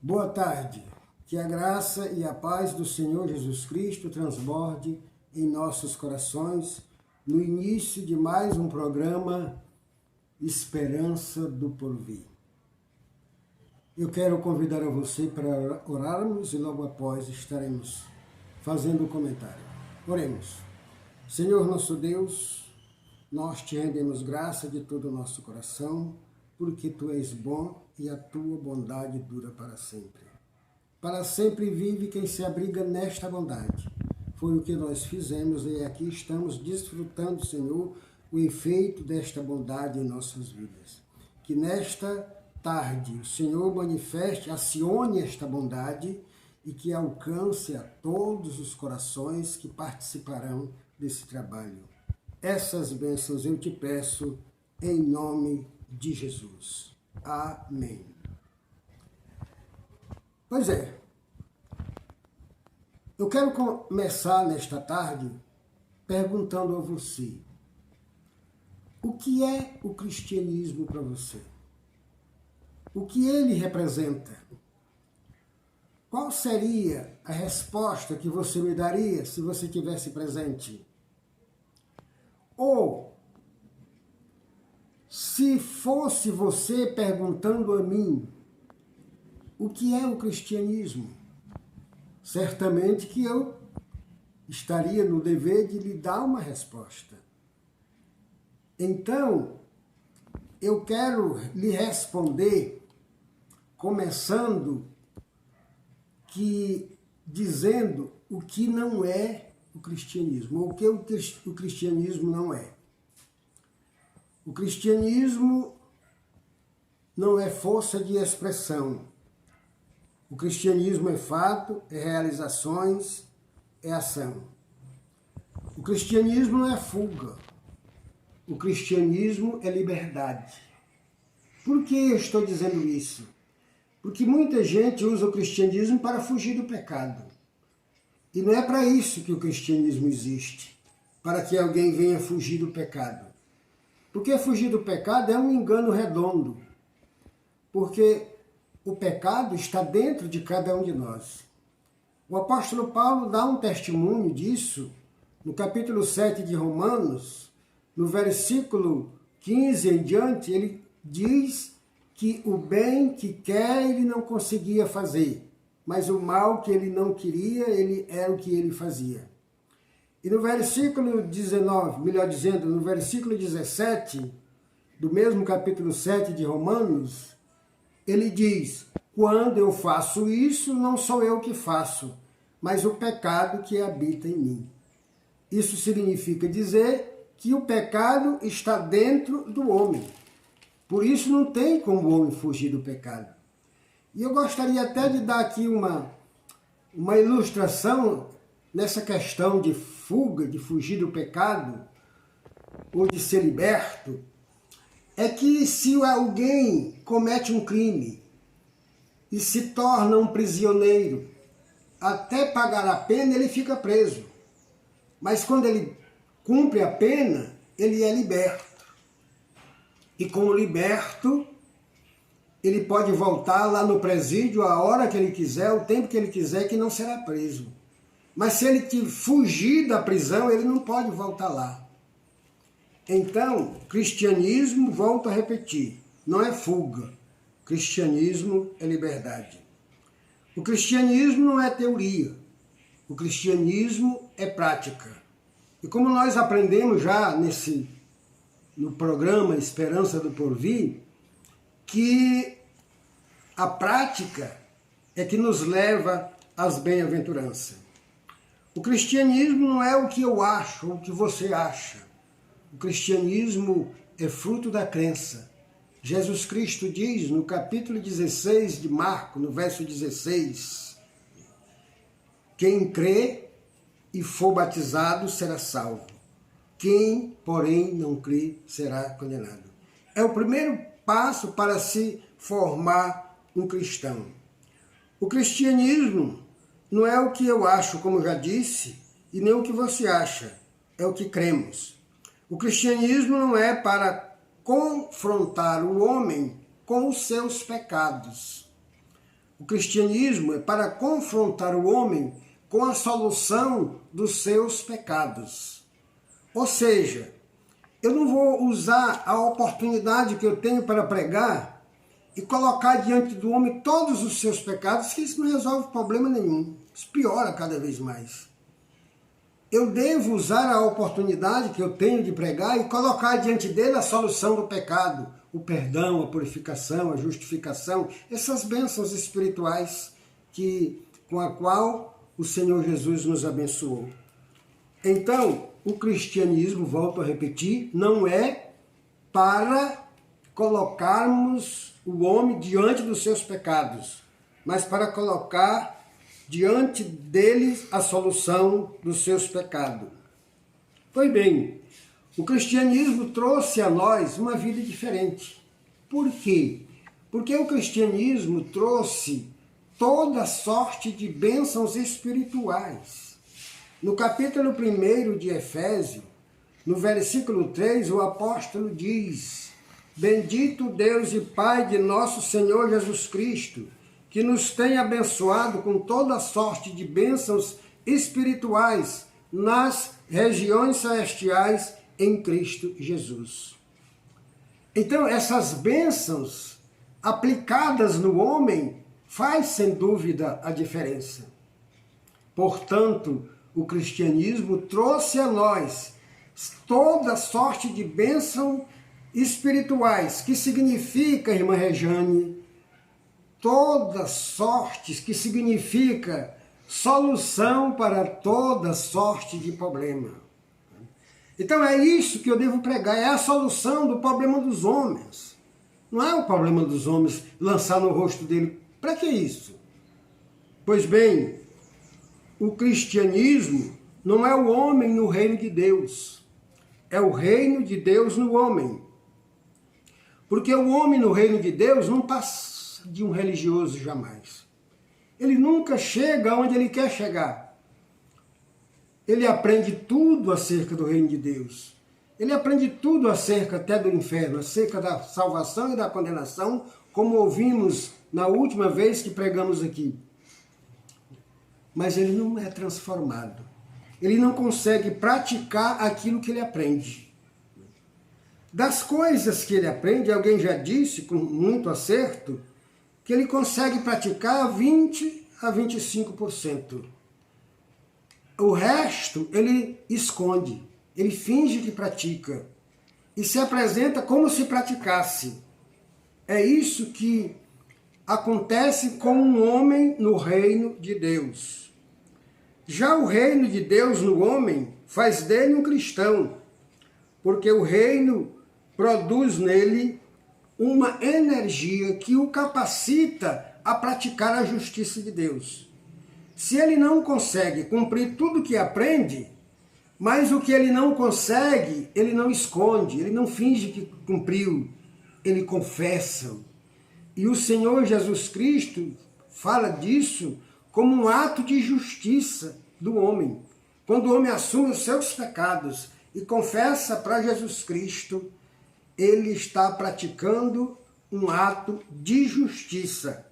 Boa tarde, que a graça e a paz do Senhor Jesus Cristo transborde em nossos corações no início de mais um programa Esperança do Porvir. Eu quero convidar a você para orarmos e logo após estaremos fazendo o comentário. Oremos. Senhor nosso Deus, nós te rendemos graça de todo o nosso coração, porque Tu és bom e a Tua bondade dura para sempre. Para sempre vive quem se abriga nesta bondade. Foi o que nós fizemos e aqui estamos desfrutando, Senhor, o efeito desta bondade em nossas vidas. Que nesta tarde o Senhor manifeste, acione esta bondade e que alcance a todos os corações que participarão desse trabalho. Essas bênçãos eu te peço em nome de Jesus. Amém. Pois é, eu quero começar nesta tarde perguntando a você, o que é o cristianismo para você? O que ele representa? Qual seria a resposta que você me daria se você tivesse presente? Ou, se fosse você perguntando a mim, o que é o cristianismo? Certamente que eu estaria no dever de lhe dar uma resposta. Então, eu quero lhe responder começando dizendo o que não é o cristianismo, ou o que o cristianismo não é. O cristianismo não é força de expressão. O cristianismo é fato, é realizações, é ação. O cristianismo não é fuga. O cristianismo é liberdade. Por que eu estou dizendo isso? Porque muita gente usa o cristianismo para fugir do pecado. E não é para isso que o cristianismo existe, para que alguém venha fugir do pecado. Porque fugir do pecado é um engano redondo. Porque o pecado está dentro de cada um de nós. O apóstolo Paulo dá um testemunho disso no capítulo 7 de Romanos, no versículo 15 em diante, ele diz que o bem que quer ele não conseguia fazer, mas o mal que ele não queria, ele era o que ele fazia. E no versículo 19, melhor dizendo, no versículo 17, do mesmo capítulo 7 de Romanos, ele diz, quando eu faço isso, não sou eu que faço, mas o pecado que habita em mim. Isso significa dizer que o pecado está dentro do homem. Por isso não tem como o homem fugir do pecado. E eu gostaria até de dar aqui uma ilustração nessa questão de fuga, de fugir do pecado, ou de ser liberto. É que se alguém comete um crime e se torna um prisioneiro, até pagar a pena ele fica preso. Mas quando ele cumpre a pena, ele é liberto. E como liberto, ele pode voltar lá no presídio a hora que ele quiser, o tempo que ele quiser, que não será preso. Mas se ele fugir da prisão, ele não pode voltar lá. Então, cristianismo, volto a repetir, não é fuga. Cristianismo é liberdade. O cristianismo não é teoria. O cristianismo é prática. E como nós aprendemos já no programa Esperança do Porvir, que a prática é que nos leva às bem-aventuranças. O cristianismo não é o que eu acho ou o que você acha. O cristianismo é fruto da crença. Jesus Cristo diz no capítulo 16 de Marcos, no verso 16, quem crê e for batizado será salvo. Quem, porém, não crê será condenado. É o primeiro passo para se formar um cristão. O cristianismo não é o que eu acho, como eu já disse, e nem o que você acha, é o que cremos. O cristianismo não é para confrontar o homem com os seus pecados. O cristianismo é para confrontar o homem com a solução dos seus pecados. Ou seja, eu não vou usar a oportunidade que eu tenho para pregar e colocar diante do homem todos os seus pecados, que isso não resolve problema nenhum. Isso piora cada vez mais. Eu devo usar a oportunidade que eu tenho de pregar e colocar diante dele a solução do pecado, o perdão, a purificação, a justificação, essas bênçãos espirituais com a qual o Senhor Jesus nos abençoou. Então, o cristianismo, volto a repetir, não é para colocarmos o homem diante dos seus pecados, mas para colocar diante deles a solução dos seus pecados. Pois bem, o cristianismo trouxe a nós uma vida diferente. Por quê? Porque o cristianismo trouxe toda sorte de bênçãos espirituais. No capítulo 1 de Efésios, no versículo 3, o apóstolo diz: Bendito Deus e Pai de nosso Senhor Jesus Cristo, que nos tem abençoado com toda sorte de bênçãos espirituais nas regiões celestiais em Cristo Jesus. Então, essas bênçãos aplicadas no homem faz, sem dúvida, a diferença. Portanto, o cristianismo trouxe a nós toda sorte de bênçãos espirituais, que significa, irmã Rejane, todas sortes, que significa solução para toda sorte de problema. Então é isso que eu devo pregar, é a solução do problema dos homens. Não é o problema dos homens lançar no rosto dele. Para que isso? Pois bem, o cristianismo não é o homem no reino de Deus, é o reino de Deus no homem. Porque o homem no reino de Deus não passa de um religioso jamais. Ele nunca chega onde ele quer chegar. Ele aprende tudo acerca do reino de Deus. Ele aprende tudo acerca até do inferno, acerca da salvação e da condenação, como ouvimos na última vez que pregamos aqui. Mas ele não é transformado. Ele não consegue praticar aquilo que ele aprende. Das coisas que ele aprende, alguém já disse com muito acerto, que ele consegue praticar 20 a 25%. O resto ele esconde, ele finge que pratica e se apresenta como se praticasse. É isso que acontece com um homem no reino de Deus. Já o reino de Deus no homem faz dele um cristão, porque o reino produz nele uma energia que o capacita a praticar a justiça de Deus. Se ele não consegue cumprir tudo que aprende, mas o que ele não consegue, ele não esconde, ele não finge que cumpriu, ele confessa. E o Senhor Jesus Cristo fala disso como um ato de justiça do homem. Quando o homem assume os seus pecados e confessa para Jesus Cristo, ele está praticando um ato de justiça.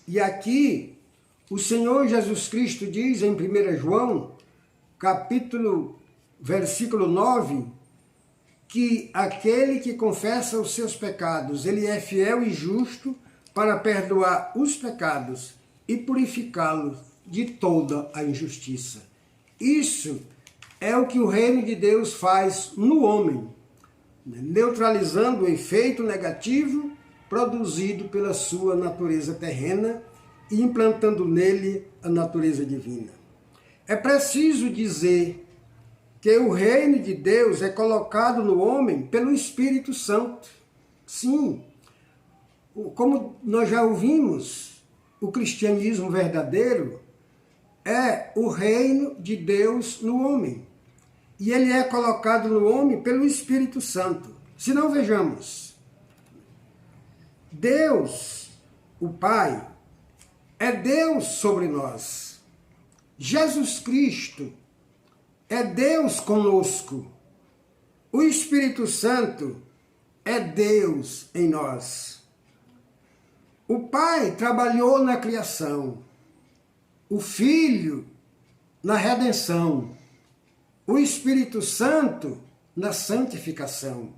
E aqui, o Senhor Jesus Cristo diz em 1 João, versículo 9, que aquele que confessa os seus pecados, ele é fiel e justo para perdoar os pecados e purificá-los de toda a injustiça. Isso é o que o reino de Deus faz no homem, neutralizando o efeito negativo produzido pela sua natureza terrena e implantando nele a natureza divina. É preciso dizer que o reino de Deus é colocado no homem pelo Espírito Santo. Sim, como nós já ouvimos, o cristianismo verdadeiro é o reino de Deus no homem. E ele é colocado no homem pelo Espírito Santo. Se não, vejamos. Deus, o Pai, é Deus sobre nós. Jesus Cristo é Deus conosco. O Espírito Santo é Deus em nós. O Pai trabalhou na criação, o Filho na redenção, o Espírito Santo na santificação.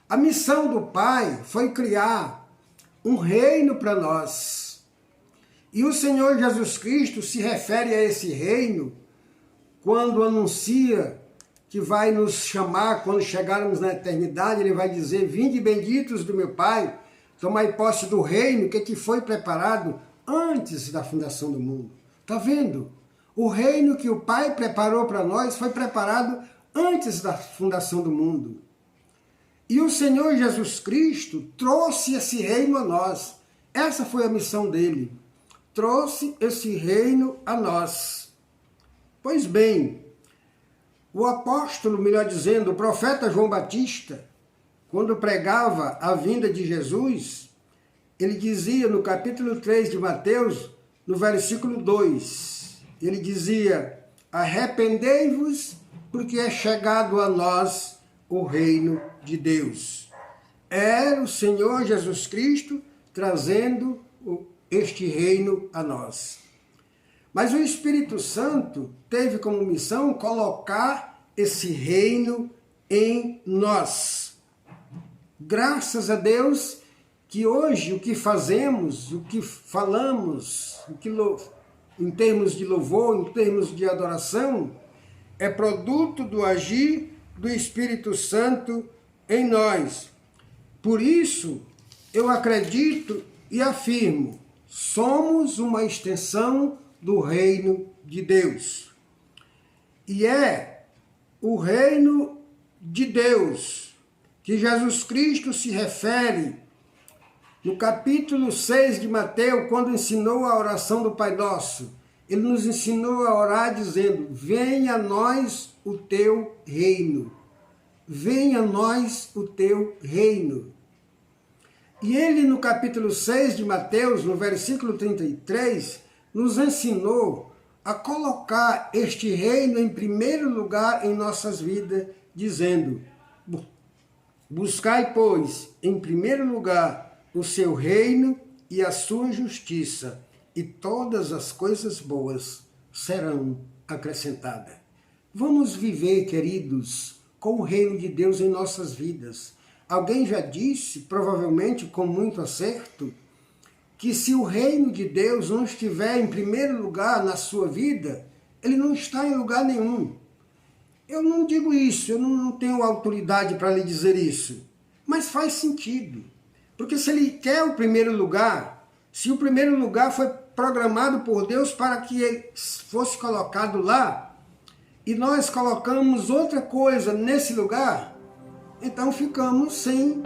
A missão do Pai foi criar um reino para nós. E o Senhor Jesus Cristo se refere a esse reino quando anuncia que vai nos chamar, quando chegarmos na eternidade, ele vai dizer: vinde benditos do meu Pai, tomai posse do reino que foi preparado antes da fundação do mundo. Está vendo? O reino que o Pai preparou para nós foi preparado antes da fundação do mundo. E o Senhor Jesus Cristo trouxe esse reino a nós. Essa foi a missão dele. Trouxe esse reino a nós. Pois bem, o apóstolo, melhor dizendo, o profeta João Batista, quando pregava a vinda de Jesus, ele dizia no capítulo 3 de Mateus, no versículo 2, ele dizia: arrependei-vos, porque é chegado a nós o reino de Deus. Era o Senhor Jesus Cristo trazendo este reino a nós. Mas o Espírito Santo teve como missão colocar esse reino em nós. Graças a Deus que hoje o que fazemos, o que falamos, em termos de louvor, em termos de adoração, é produto do agir do Espírito Santo em nós. Por isso, eu acredito e afirmo, somos uma extensão do reino de Deus. E é o reino de Deus que Jesus Cristo se refere no capítulo 6 de Mateus, quando ensinou a oração do Pai Nosso. Ele nos ensinou a orar dizendo: venha a nós o teu reino. Venha a nós o teu reino. E ele, no capítulo 6 de Mateus, no versículo 33, nos ensinou a colocar este reino em primeiro lugar em nossas vidas, dizendo: buscai, pois, em primeiro lugar o seu reino e a sua justiça, e todas as coisas boas serão acrescentadas. Vamos viver, queridos, com o reino de Deus em nossas vidas. Alguém já disse, provavelmente com muito acerto, que se o reino de Deus não estiver em primeiro lugar na sua vida, ele não está em lugar nenhum. Eu não digo isso, eu não tenho autoridade para lhe dizer isso, mas faz sentido. Porque se ele quer o primeiro lugar, se o primeiro lugar foi programado por Deus para que ele fosse colocado lá, e nós colocamos outra coisa nesse lugar, então ficamos sem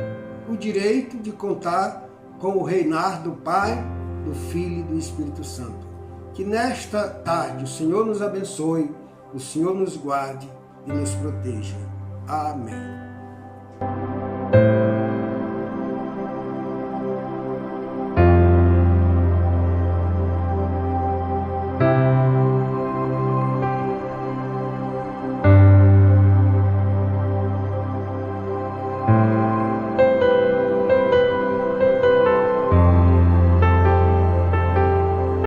o direito de contar com o reinar do Pai, do Filho e do Espírito Santo. Que nesta tarde o Senhor nos abençoe, o Senhor nos guarde e nos proteja. Amém.